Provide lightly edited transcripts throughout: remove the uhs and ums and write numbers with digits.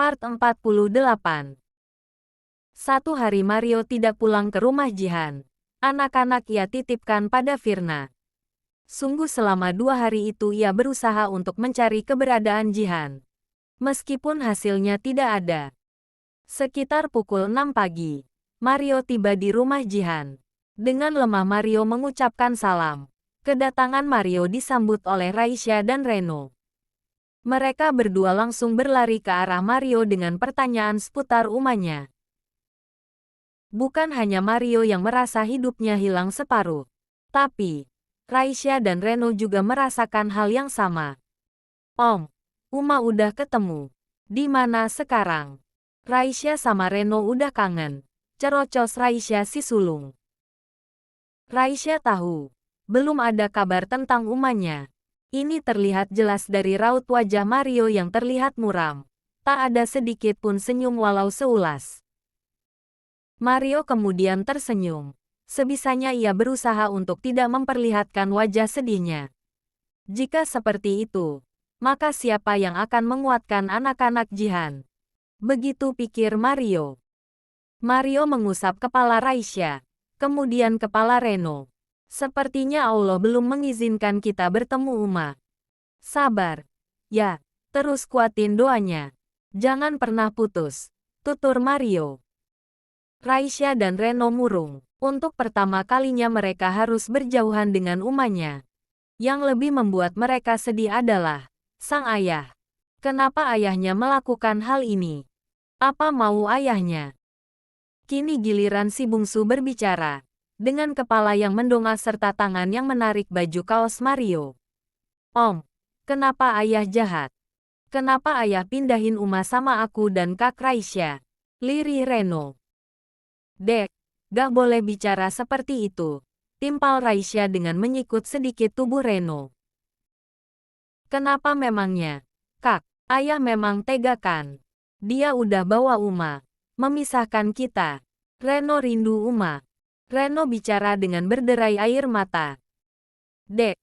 Part 48. Satu hari Mario tidak pulang ke rumah Jihan. Anak-anak ia titipkan pada Firna. Sungguh selama 2 hari itu ia berusaha untuk mencari keberadaan Jihan. Meskipun hasilnya tidak ada. Sekitar pukul 6 pagi, Mario tiba di rumah Jihan. Dengan lemah Mario mengucapkan salam. Kedatangan Mario disambut oleh Raisya dan Reno. Mereka berdua langsung berlari ke arah Mario dengan pertanyaan seputar umanya. Bukan hanya Mario yang merasa hidupnya hilang separuh. Tapi, Raisya dan Reno juga merasakan hal yang sama. Om, Uma udah ketemu. Di mana sekarang? Raisya sama Reno udah kangen. Cerocos Raisya si sulung. Raisya tahu. Belum ada kabar tentang umanya. Ini terlihat jelas dari raut wajah Mario yang terlihat muram. Tak ada sedikit pun senyum walau seulas. Mario kemudian tersenyum. Sebisanya ia berusaha untuk tidak memperlihatkan wajah sedihnya. Jika seperti itu, maka siapa yang akan menguatkan anak-anak Jihan? Begitu pikir Mario. Mario mengusap kepala Raisya, kemudian kepala Reno. Sepertinya Allah belum mengizinkan kita bertemu Uma. Sabar. Ya, terus kuatin doanya. Jangan pernah putus. Tutur Mario. Raisya dan Reno murung. Untuk pertama kalinya mereka harus berjauhan dengan umanya. Yang lebih membuat mereka sedih adalah sang ayah. Kenapa ayahnya melakukan hal ini? Apa mau ayahnya? Kini giliran si bungsu berbicara. Dengan kepala yang mendongak serta tangan yang menarik baju kaos Mario. Om, kenapa ayah jahat? Kenapa ayah pindahin Uma sama aku dan Kak Raisya? Lirih Reno. Dek, gak boleh bicara seperti itu. Timpal Raisya dengan menyikut sedikit tubuh Reno. Kenapa memangnya? Kak, ayah memang tega kan? Dia udah bawa Uma. Memisahkan kita. Reno rindu Uma. Reno bicara dengan berderai air mata. Dek.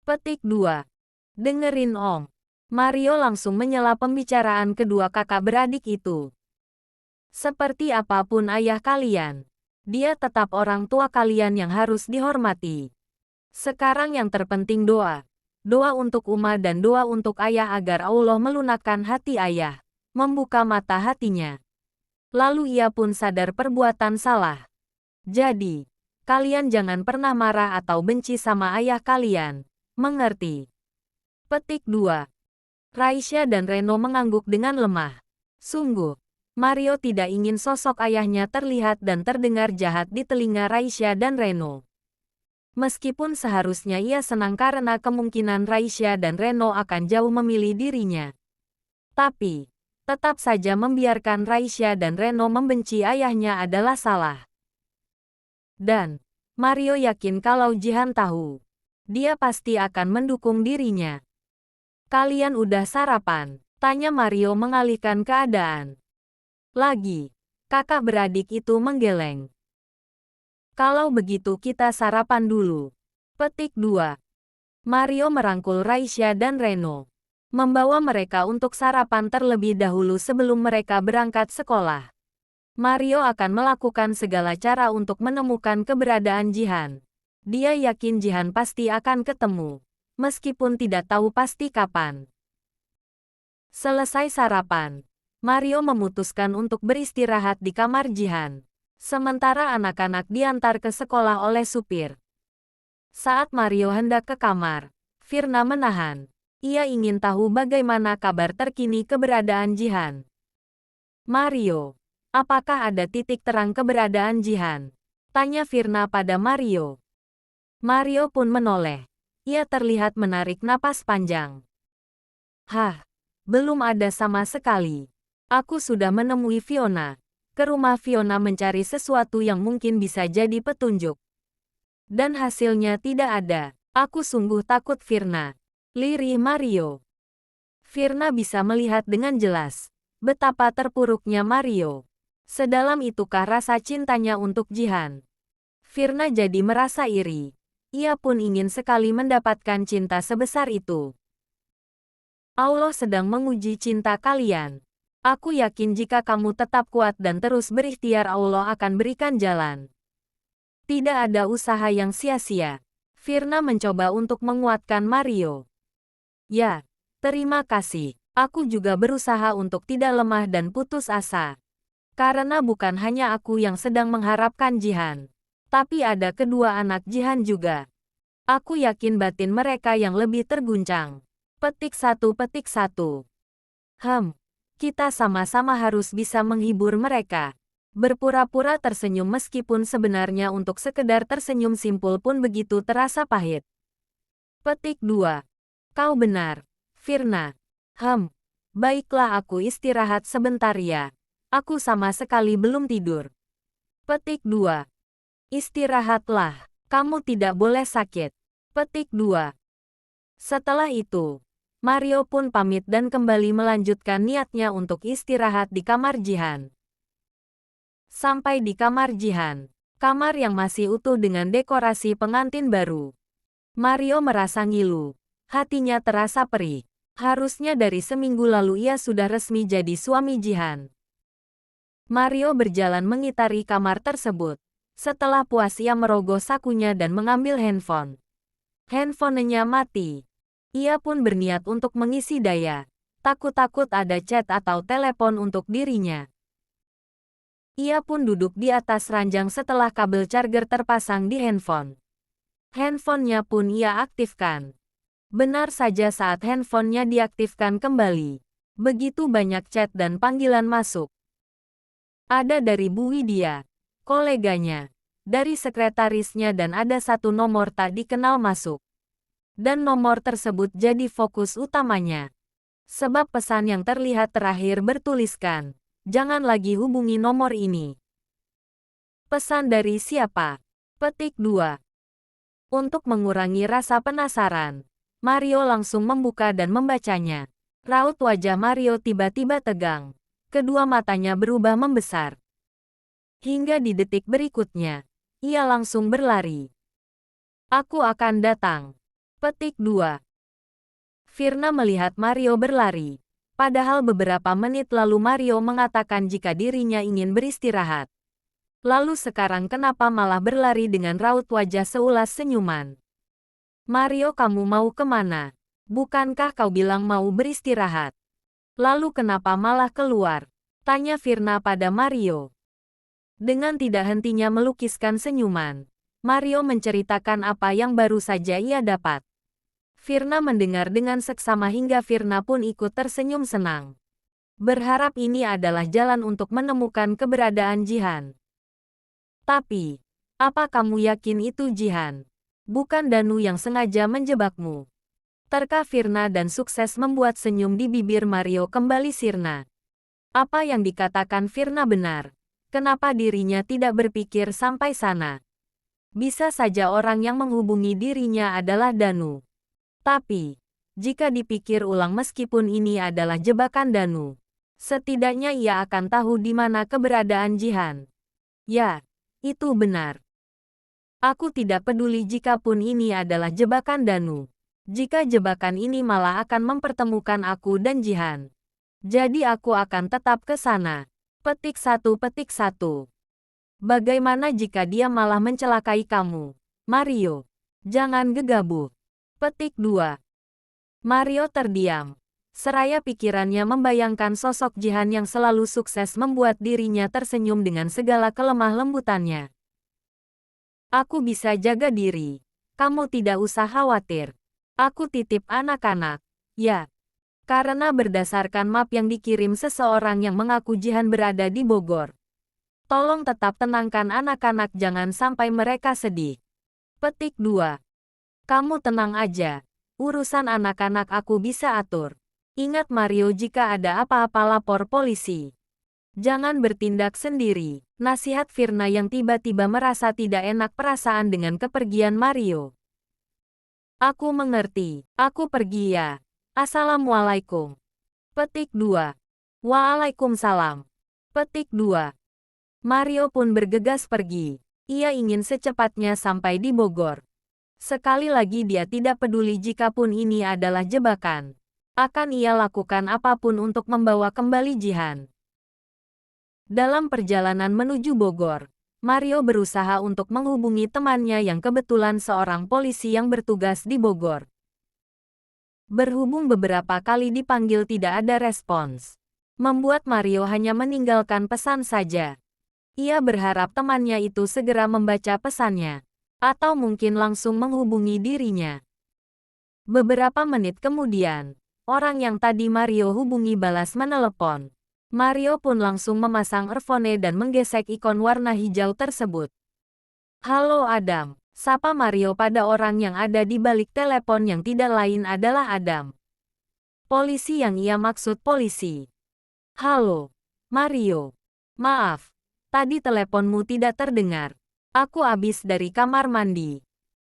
Petik 2. Dengerin Om. Mario langsung menyela pembicaraan kedua kakak beradik itu. Seperti apapun ayah kalian, dia tetap orang tua kalian yang harus dihormati. Sekarang yang terpenting doa. Doa untuk Uma dan doa untuk ayah agar Allah melunakkan hati ayah. Membuka mata hatinya. Lalu ia pun sadar perbuatan salah. Jadi, kalian jangan pernah marah atau benci sama ayah kalian. Mengerti? Petik 2. Raisya dan Reno mengangguk dengan lemah. Sungguh, Mario tidak ingin sosok ayahnya terlihat dan terdengar jahat di telinga Raisya dan Reno. Meskipun seharusnya ia senang karena kemungkinan Raisya dan Reno akan jauh memilih dirinya. Tapi, tetap saja membiarkan Raisya dan Reno membenci ayahnya adalah salah. Dan, Mario yakin kalau Jihan tahu, dia pasti akan mendukung dirinya. Kalian udah sarapan? Tanya Mario mengalihkan keadaan. Lagi, kakak beradik itu menggeleng. Kalau begitu kita sarapan dulu. Petik 2. Mario merangkul Raisya dan Reno. Membawa mereka untuk sarapan terlebih dahulu sebelum mereka berangkat sekolah. Mario akan melakukan segala cara untuk menemukan keberadaan Jihan. Dia yakin Jihan pasti akan ketemu, meskipun tidak tahu pasti kapan. Selesai sarapan, Mario memutuskan untuk beristirahat di kamar Jihan. Sementara anak-anak diantar ke sekolah oleh supir. Saat Mario hendak ke kamar, Firna menahan. Ia ingin tahu bagaimana kabar terkini keberadaan Jihan. Mario. Apakah ada titik terang keberadaan Jihan? Tanya Firna pada Mario. Mario pun menoleh. Ia terlihat menarik napas panjang. Hah, belum ada sama sekali. Aku sudah menemui Fiona. Ke rumah Fiona mencari sesuatu yang mungkin bisa jadi petunjuk. Dan hasilnya tidak ada. Aku sungguh takut Firna. Lirih Mario. Firna bisa melihat dengan jelas betapa terpuruknya Mario. Sedalam itukah rasa cintanya untuk Jihan? Firna jadi merasa iri. Ia pun ingin sekali mendapatkan cinta sebesar itu. Allah sedang menguji cinta kalian. Aku yakin jika kamu tetap kuat dan terus berikhtiar, Allah akan berikan jalan. Tidak ada usaha yang sia-sia. Firna mencoba untuk menguatkan Mario. Ya, terima kasih. Aku juga berusaha untuk tidak lemah dan putus asa. Karena bukan hanya aku yang sedang mengharapkan Jihan. Tapi ada kedua anak Jihan juga. Aku yakin batin mereka yang lebih terguncang. Petik 1. Kita sama-sama harus bisa menghibur mereka. Berpura-pura tersenyum meskipun sebenarnya untuk sekedar tersenyum simpul pun begitu terasa pahit. Petik 2. Kau benar, Firna. Baiklah, aku istirahat sebentar ya. Aku sama sekali belum tidur. Petik 2. Istirahatlah. Kamu tidak boleh sakit. Petik 2. Setelah itu, Mario pun pamit dan kembali melanjutkan niatnya untuk istirahat di kamar Jihan. Sampai di kamar Jihan, kamar yang masih utuh dengan dekorasi pengantin baru. Mario merasa ngilu. Hatinya terasa perih. Harusnya dari seminggu lalu ia sudah resmi jadi suami Jihan. Mario berjalan mengitari kamar tersebut. Setelah puas ia merogoh sakunya dan mengambil handphone. Handphonenya mati. Ia pun berniat untuk mengisi daya. Takut-takut ada chat atau telepon untuk dirinya. Ia pun duduk di atas ranjang setelah kabel charger terpasang di handphone. Handphonenya pun ia aktifkan. Benar saja saat handphonenya diaktifkan kembali. Begitu banyak chat dan panggilan masuk. Ada dari Bu Widya, koleganya, dari sekretarisnya dan ada satu nomor tak dikenal masuk. Dan nomor tersebut jadi fokus utamanya. Sebab pesan yang terlihat terakhir bertuliskan, "Jangan lagi hubungi nomor ini." Pesan dari siapa? Petik 2. Untuk mengurangi rasa penasaran, Mario langsung membuka dan membacanya. Raut wajah Mario tiba-tiba tegang. Kedua matanya berubah membesar. Hingga di detik berikutnya, ia langsung berlari. Aku akan datang. Petik 2. Firna melihat Mario berlari. Padahal beberapa menit lalu Mario mengatakan jika dirinya ingin beristirahat. Lalu sekarang kenapa malah berlari dengan raut wajah seulas senyuman? Mario, kamu mau kemana? Bukankah kau bilang mau beristirahat? Lalu kenapa malah keluar? Tanya Firna pada Mario. Dengan tidak hentinya melukiskan senyuman, Mario menceritakan apa yang baru saja ia dapat. Firna mendengar dengan seksama hingga Firna pun ikut tersenyum senang. Berharap ini adalah jalan untuk menemukan keberadaan Jihan. Tapi, apa kamu yakin itu Jihan? Bukan Danu yang sengaja menjebakmu? Terka Firna dan sukses membuat senyum di bibir Mario kembali sirna. Apa yang dikatakan Firna benar. Kenapa dirinya tidak berpikir sampai sana? Bisa saja orang yang menghubungi dirinya adalah Danu. Tapi, jika dipikir ulang meskipun ini adalah jebakan Danu, setidaknya ia akan tahu di mana keberadaan Jihan. Ya, itu benar. Aku tidak peduli jikapun ini adalah jebakan Danu. Jika jebakan ini malah akan mempertemukan aku dan Jihan. Jadi aku akan tetap ke sana. Petik 1. Bagaimana jika dia malah mencelakai kamu? Mario, jangan gegabah. Petik 2. Mario terdiam. Seraya pikirannya membayangkan sosok Jihan yang selalu sukses membuat dirinya tersenyum dengan segala kelemah lembutannya. Aku bisa jaga diri. Kamu tidak usah khawatir. Aku titip anak-anak. Ya. Karena berdasarkan map yang dikirim seseorang yang mengaku Jihan berada di Bogor. Tolong tetap tenangkan anak-anak, jangan sampai mereka sedih. Petik 2. Kamu tenang aja. Urusan anak-anak aku bisa atur. Ingat Mario, jika ada apa-apa lapor polisi. Jangan bertindak sendiri. Nasihat Firna yang tiba-tiba merasa tidak enak perasaan dengan kepergian Mario. Aku mengerti. Aku pergi ya. Assalamualaikum. Petik 2. Waalaikumsalam. Petik 2. Mario pun bergegas pergi. Ia ingin secepatnya sampai di Bogor. Sekali lagi dia tidak peduli jikapun ini adalah jebakan. Akan ia lakukan apapun untuk membawa kembali Jihan. Dalam perjalanan menuju Bogor, Mario berusaha untuk menghubungi temannya yang kebetulan seorang polisi yang bertugas di Bogor. Berhubung beberapa kali dipanggil tidak ada respons, membuat Mario hanya meninggalkan pesan saja. Ia berharap temannya itu segera membaca pesannya, atau mungkin langsung menghubungi dirinya. Beberapa menit kemudian, orang yang tadi Mario hubungi balas menelepon. Mario pun langsung memasang earphone dan menggesek ikon warna hijau tersebut. Halo Adam, sapa Mario pada orang yang ada di balik telepon yang tidak lain adalah Adam. Polisi yang ia maksud polisi. Halo, Mario. Maaf, tadi teleponmu tidak terdengar. Aku habis dari kamar mandi.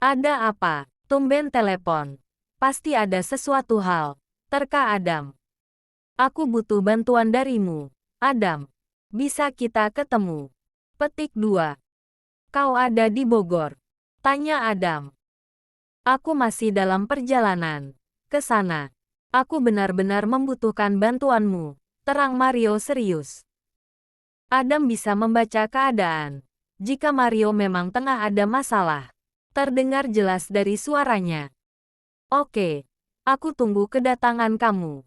Ada apa? Tumben telepon. Pasti ada sesuatu hal. Terka Adam. Aku butuh bantuan darimu, Adam. Bisa kita ketemu? Petik 2. Kau ada di Bogor? Tanya Adam. Aku masih dalam perjalanan ke sana. Aku benar-benar membutuhkan bantuanmu, terang Mario serius. Adam bisa membaca keadaan. Jika Mario memang tengah ada masalah, terdengar jelas dari suaranya. Oke, aku tunggu kedatangan kamu.